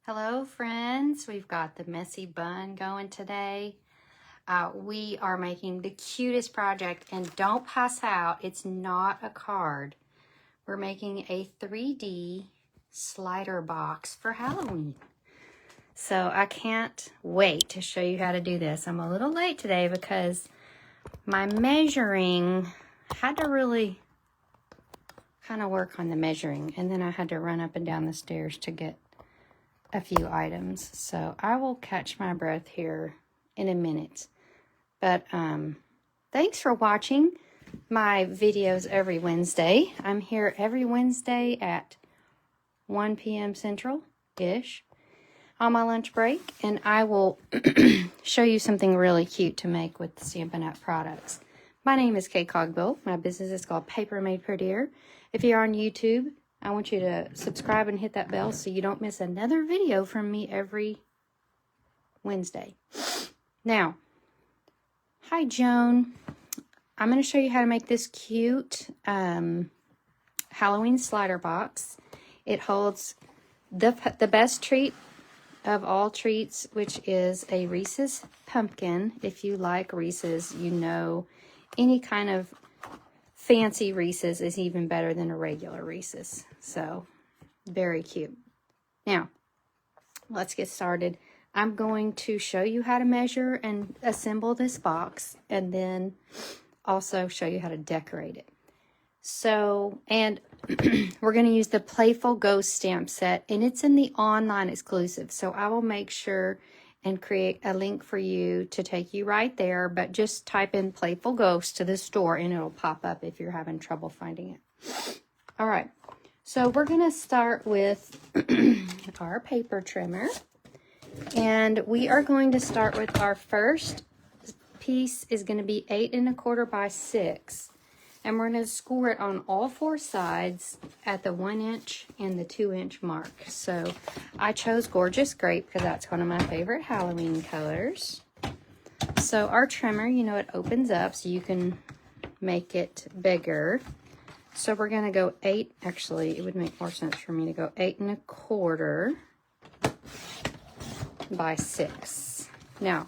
Hello friends, we've got the messy bun going today. We are making the cutest project, and don't pass out, it's not a card. We're making a 3D slider box for Halloween. So I can't wait to show you how to do this. I'm a little late today because my measuring had to really kind of work on the measuring, and then I had to run up and down the stairs to get a few items, so I will catch my breath here in a minute. But thanks for watching my videos every Wednesday. I'm here every Wednesday at 1 p.m. Central-ish on my lunch break, and I will show you something really cute to make with the Stampin' Up! Products. My name is Kay Cogbill. My business is called Paper Made Prettier. If you're on YouTube, I want you to subscribe and hit that bell so you don't miss another video from me every Wednesday. Now, hi Joan. I'm going to show you how to make this cute Halloween slider box. It holds the best treat of all treats, which is a Reese's pumpkin. If you like Reese's, you know any kind of fancy Reese's is even better than a regular Reese's. So, very cute. Now, let's get started. I'm going to show you how to measure and assemble this box, and then also show you how to decorate it. So, and we're going to use the Playful Ghosts stamp set, and it's in the online exclusive. So I will make sure and create a link for you to take you right there, but just type in Playful Ghosts to the store and it'll pop up if you're having trouble finding it. All right, so we're gonna start with our paper trimmer, and we are going to start with our first piece is gonna be 8 1/4 by 6. And we're going to score it on all 4 sides at the 1 inch and the 2 inch mark. So I chose Gorgeous Grape because that's one of my favorite Halloween colors. So our trimmer, you know, it opens up so you can make it bigger. So we're going to go 8, actually it would make more sense for me to go 8 1/4 by 6. Now,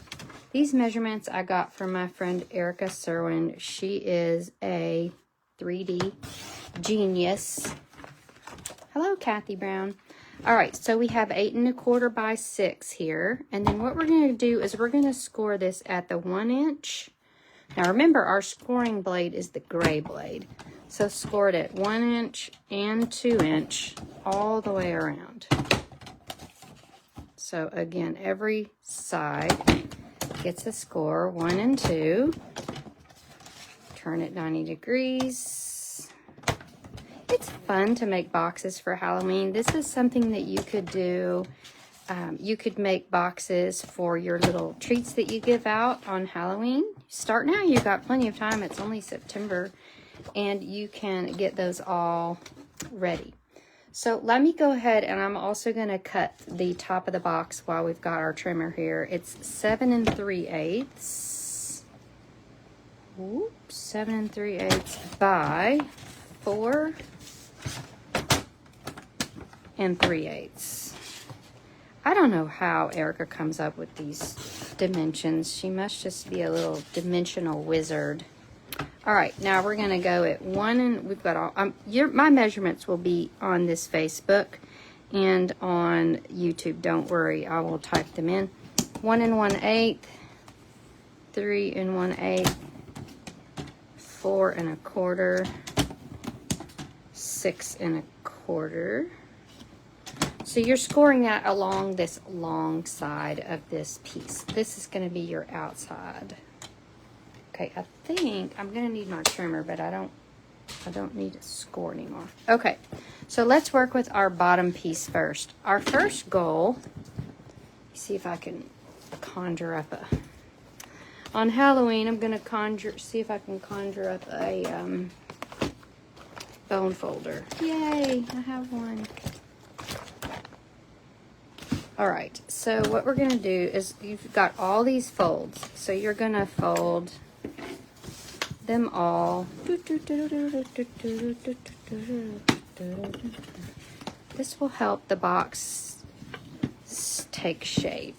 these measurements I got from my friend Erica Serwin. She is a 3D genius. Hello, Kathy Brown. All right, so we have 8 1/4 by 6 here. And then what we're going to do is we're going to score this at the 1 inch. Now remember, our scoring blade is the gray blade. So score it at 1 inch and 2 inch all the way around. So again, every side gets a score, 1 and 2. Turn it 90 degrees. It's fun to make boxes for Halloween. This is something that you could do. You could make boxes for your little treats that you give out on Halloween. Start now, you've got plenty of time. It's only September, and you can get those all ready. So let me go ahead, and I'm also going to cut the top of the box while we've got our trimmer here. It's 7 3/8. Oops, 7 3/8 by 4 3/8. I don't know how Erica comes up with these dimensions. She must just be a little dimensional wizard. All right, now we're going to go at 1, and we've got all, my measurements will be on this Facebook and on YouTube. Don't worry, I will type them in. 1 1/8, 3 1/8, 4 1/4, 6 1/4. So you're scoring that along this long side of this piece. This is going to be your outside. Okay, I think I'm gonna need my trimmer, but I don't need to score anymore. Okay, so let's work with our bottom piece first. Our first goal, see if I can conjure up on Halloween, I'm gonna see if I can conjure up a bone folder. Yay, I have one. All right, so what we're gonna do is you've got all these folds. So you're gonna fold them all. This will help the box take shape.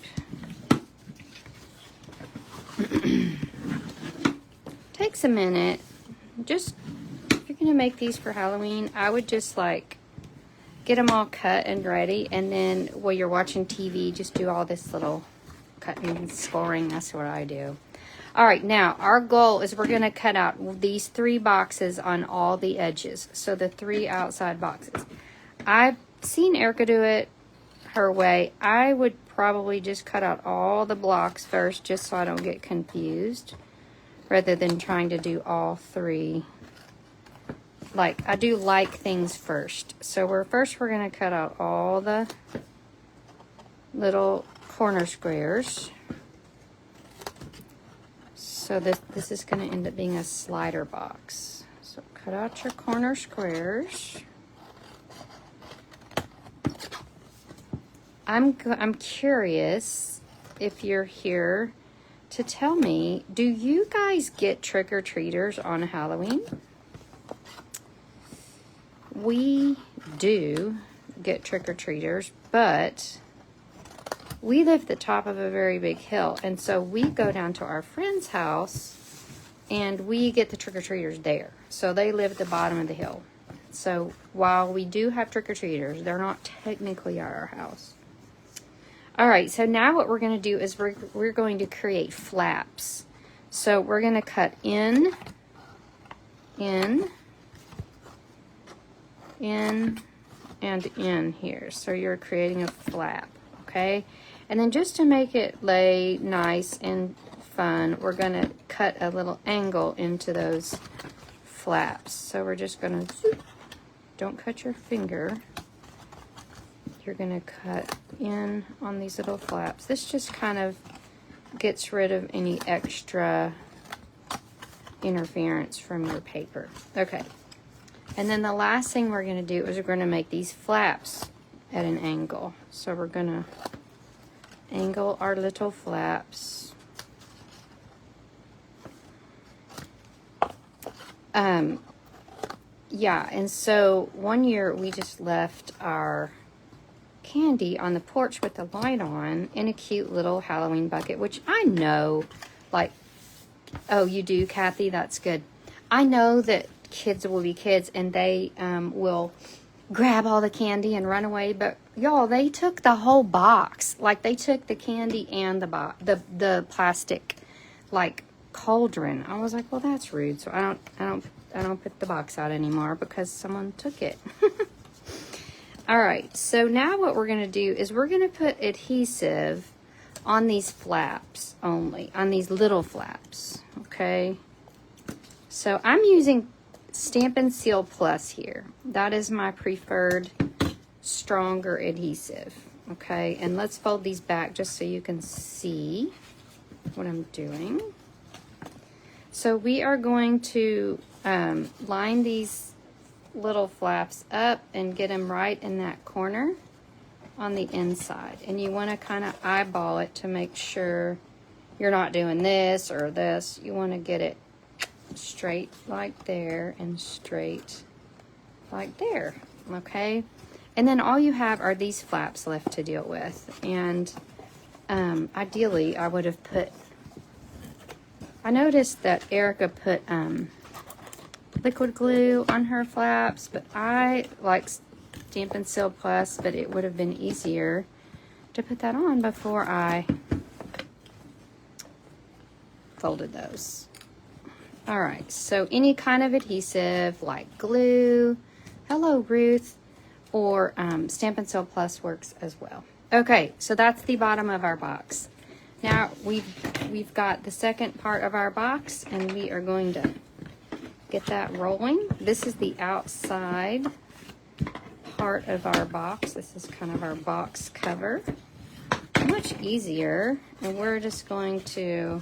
Takes a minute. Just, if you're going to make these for Halloween, I would just like get them all cut and ready, and then while you're watching TV, just do all this little cutting and scoring. That's what I do. All right, now our goal is we're going to cut out these 3 boxes on all the edges. So the 3 outside boxes. I've seen Erica do it her way. I would probably just cut out all the blocks first, just so I don't get confused, rather than trying to do all 3. Like, I do like things first. So we're going to cut out all the little corner squares. So this is going to end up being a slider box. So cut out your corner squares. I'm curious if you're here to tell me, do you guys get trick-or-treaters on Halloween? We do get trick-or-treaters, but we live at the top of a very big hill, and so we go down to our friend's house and we get the trick-or-treaters there. So they live at the bottom of the hill. So while we do have trick-or-treaters, they're not technically at our house. All right, so now what we're going to do is we're going to create flaps. So we're going to cut in, and in here. So you're creating a flap, okay? And then just to make it lay nice and fun, we're going to cut a little angle into those flaps. So we're just going to, don't cut your finger. You're going to cut in on these little flaps. This just kind of gets rid of any extra interference from your paper. Okay. And then the last thing we're going to do is we're going to make these flaps at an angle. So we're going to angle our little flaps. Yeah, and so one year we just left our candy on the porch with the light on in a cute little Halloween bucket, which I know, like, oh, you do, Kathy? That's good. I know that kids will be kids and they will grab all the candy and run away, but y'all, they took the whole box. Like, they took the candy and the plastic, like, cauldron. I was like, well, that's rude. So I don't put the box out anymore because someone took it. All right, so now what we're going to do is we're going to put adhesive on these flaps only, on these little flaps, okay? So I'm using Stampin' Seal Plus here. That is my preferred stronger adhesive, okay? And let's fold these back just so you can see what I'm doing. So we are going to line these little flaps up and get them right in that corner on the inside. And you want to kind of eyeball it to make sure you're not doing this or this. You want to get it straight like there and straight like there, okay? And then all you have are these flaps left to deal with. And ideally I would have put, I noticed that Erica put liquid glue on her flaps, but I like Stampin' Seal Plus, but it would have been easier to put that on before I folded those. All right, so any kind of adhesive like glue, hello Ruth, or Stampin' Seal Plus works as well. Okay, so that's the bottom of our box. Now we've got the second part of our box, and we are going to get that rolling. This is the outside part of our box. This is kind of our box cover. Much easier. And we're just going to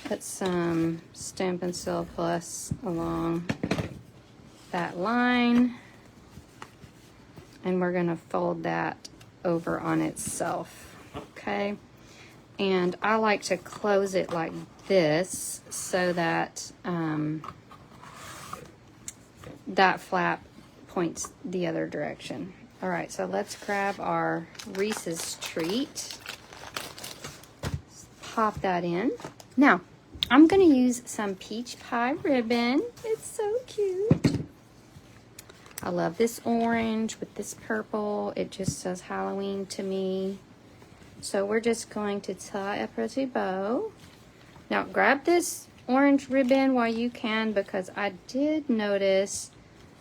put some Stampin' Seal Plus along that line. And we're going to fold that over on itself. Okay. And I like to close it like this so that that flap points the other direction. All right, so let's grab our Reese's treat. Pop that in. Now, I'm going to use some peach pie ribbon. It's so cute. I love this orange with this purple. It just says Halloween to me. So we're just going to tie a pretty bow. Now, grab this orange ribbon while you can, because I did notice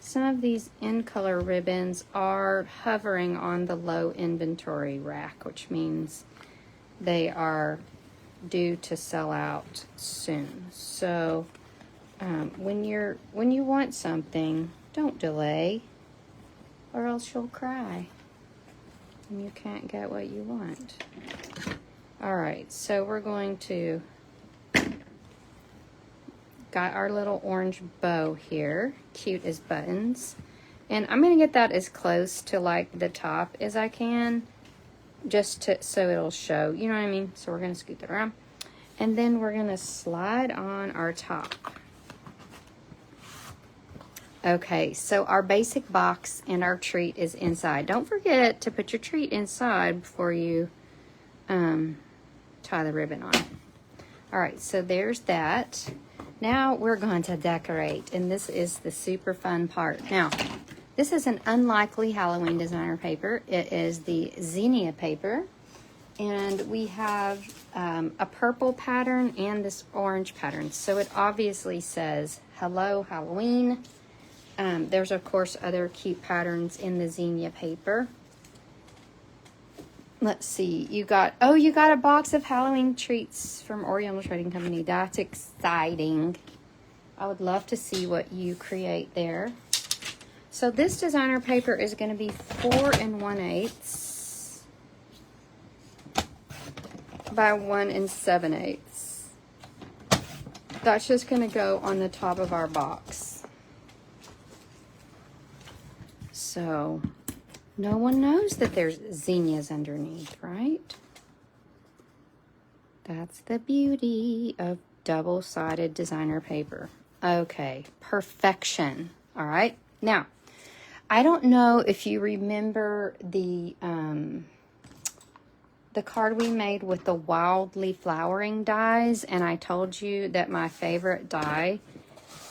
some of these in color ribbons are hovering on the low inventory rack, which means they are due to sell out soon. So when you want something, don't delay, or else you'll cry and you can't get what you want. All right, so we're going to got our little orange bow here, cute as buttons, and I'm gonna get that as close to like the top as I can, just to so it'll show, you know what I mean? So we're gonna scoot that around, and then we're gonna slide on our top. Okay, so our basic box and our treat is inside. Don't forget to put your treat inside before you tie the ribbon on. All right, so there's that. Now we're going to decorate, and this is the super fun part. Now, this is an unlikely Halloween designer paper. It is the Zinnia paper, and we have a purple pattern and this orange pattern. So it obviously says, hello, Halloween. There's, of course, other cute patterns in the Zinnia paper. Let's see, you got a box of Halloween treats from Oriental Trading Company. That's exciting. I would love to see what you create there. So this designer paper is going to be 4 1/8 by 1 7/8. That's just going to go on the top of our box. So no one knows that there's zinnias underneath, right? That's the beauty of double-sided designer paper. Okay, perfection. All right. Now, I don't know if you remember the card we made with the wildly flowering dies, and I told you that my favorite die,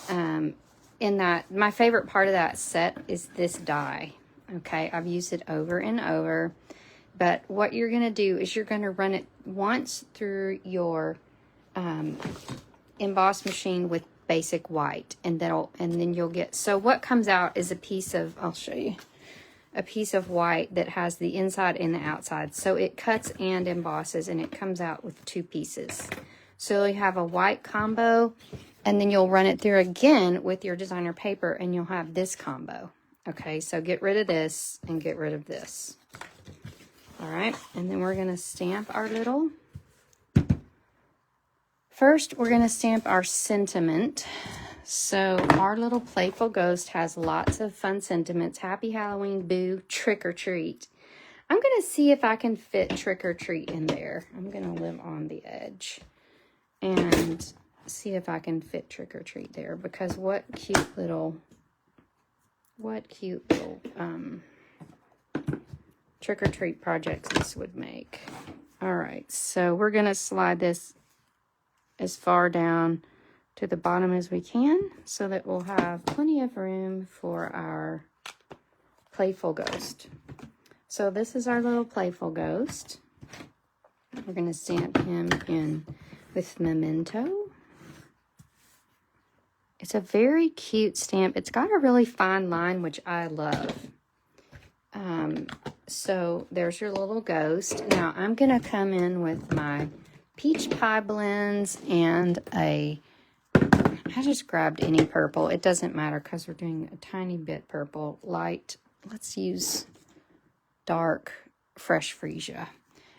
my favorite part of that set is this die. Okay, I've used it over and over, but what you're going to do is you're going to run it once through your emboss machine with basic white, and then you'll get, so what comes out is a piece of, I'll show you, a piece of white that has the inside and the outside. So it cuts and embosses, and it comes out with 2 pieces. So you have a white combo, and then you'll run it through again with your designer paper, and you'll have this combo. Okay, so get rid of this and get rid of this. All right, and then we're going to stamp our little... First, we're going to stamp our sentiment. So our little Playful Ghost has lots of fun sentiments. Happy Halloween, boo, trick or treat. I'm going to see if I can fit trick or treat in there. I'm going to live on the edge and see if I can fit trick or treat there, because what cute little trick or treat projects this would make. All right, so we're going to slide this as far down to the bottom as we can, so that we'll have plenty of room for our Playful Ghost. So this is our little Playful Ghost. We're going to stamp him in with Memento. It's a very cute stamp. It's got a really fine line, which I love. So there's your little ghost. Now I'm going to come in with my peach pie blends and I just grabbed any purple. It doesn't matter because we're doing a tiny bit purple. Light. Let's use dark fresh freesia.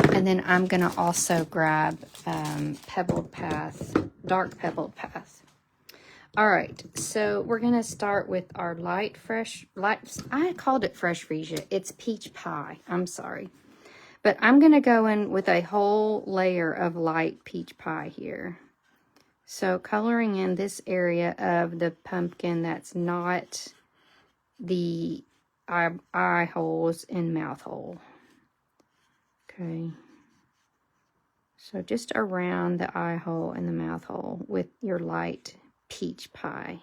And then I'm going to also grab Pebbled Path, dark Pebbled Path. All right, so we're going to start with our light, I called it fresh freesia. It's peach pie. I'm sorry. But I'm going to go in with a whole layer of light peach pie here. So coloring in this area of the pumpkin that's not the eye holes and mouth hole. Okay. So just around the eye hole and the mouth hole with your light peach pie.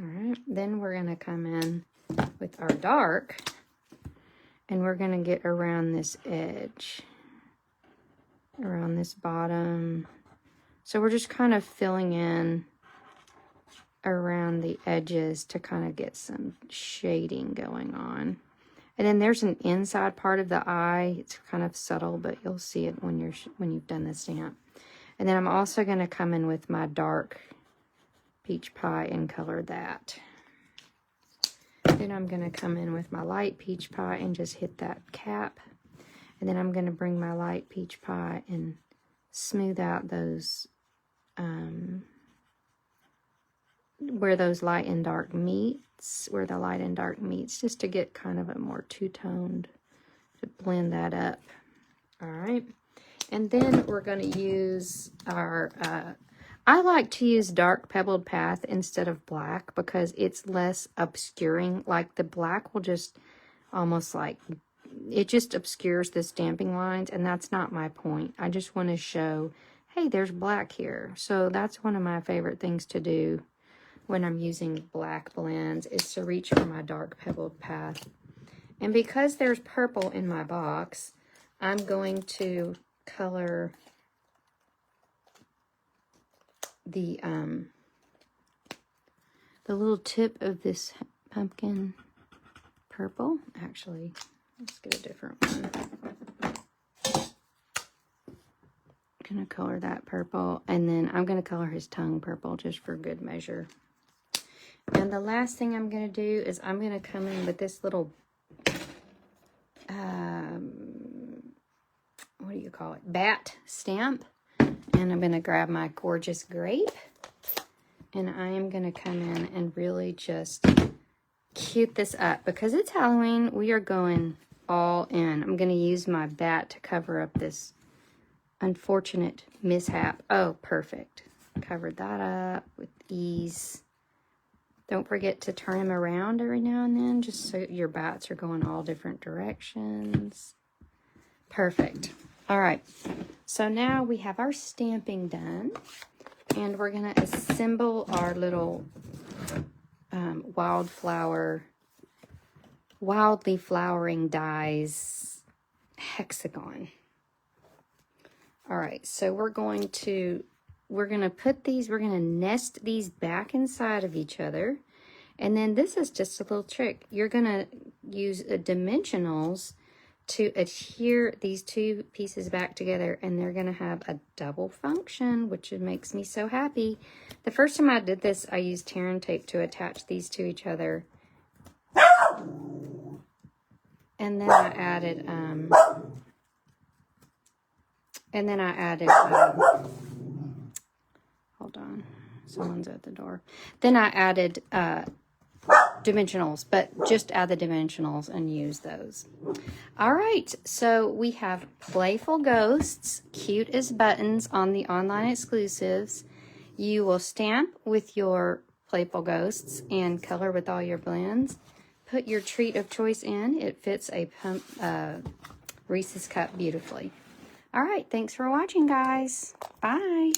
All right, then we're gonna come in with our dark, and we're gonna get around this edge, around this bottom. So we're just kind of filling in around the edges to kind of get some shading going on. And then there's an inside part of the eye. It's kind of subtle, but you'll see it when you've done the stamp. And then I'm also going to come in with my dark peach pie and color that. Then I'm going to come in with my light peach pie and just hit that cap. And then I'm going to bring my light peach pie and smooth out those, where those light and dark meets, where the light and dark meets, just to get kind of a more two-toned, to blend that up. All right. And then we're going to use our, I like to use dark pebbled path instead of black because it's less obscuring. Like the black will just almost like, it just obscures the stamping lines, and that's not my point. I just want to show, hey, there's black here. So that's one of my favorite things to do when I'm using black blends, is to reach for my dark pebbled path. And because there's purple in my box, I'm going to color the little tip of this pumpkin purple. Actually, let's get a different one. I'm gonna color that purple, and then I'm gonna color his tongue purple just for good measure. And the last thing I'm gonna do is I'm gonna come in with this little what do you call it? Bat stamp. And I'm going to grab my Gorgeous Grape, and I am going to come in and really just cute this up. Because it's Halloween, we are going all in. I'm going to use my bat to cover up this unfortunate mishap. Oh, perfect. Covered that up with ease. Don't forget to turn them around every now and then, just so your bats are going all different directions. Perfect. All right, so now we have our stamping done, and we're going to assemble our little wildly flowering dies hexagon. All right, so we're going to nest these back inside of each other, and then this is just a little trick. You're going to use dimensionals to adhere these two pieces back together, and they're going to have a double function, which makes me so happy. The first time I did this, I used tear and tape to attach these to each other. And then I added, hold on, someone's at the door. Then I added, dimensionals, but just add the dimensionals and use those. All right, so we have Playful Ghosts, cute as buttons on the online exclusives. You will stamp with your Playful Ghosts and color with all your blends. Put your treat of choice in. It fits a Reese's cup beautifully. All right, thanks for watching, guys. Bye.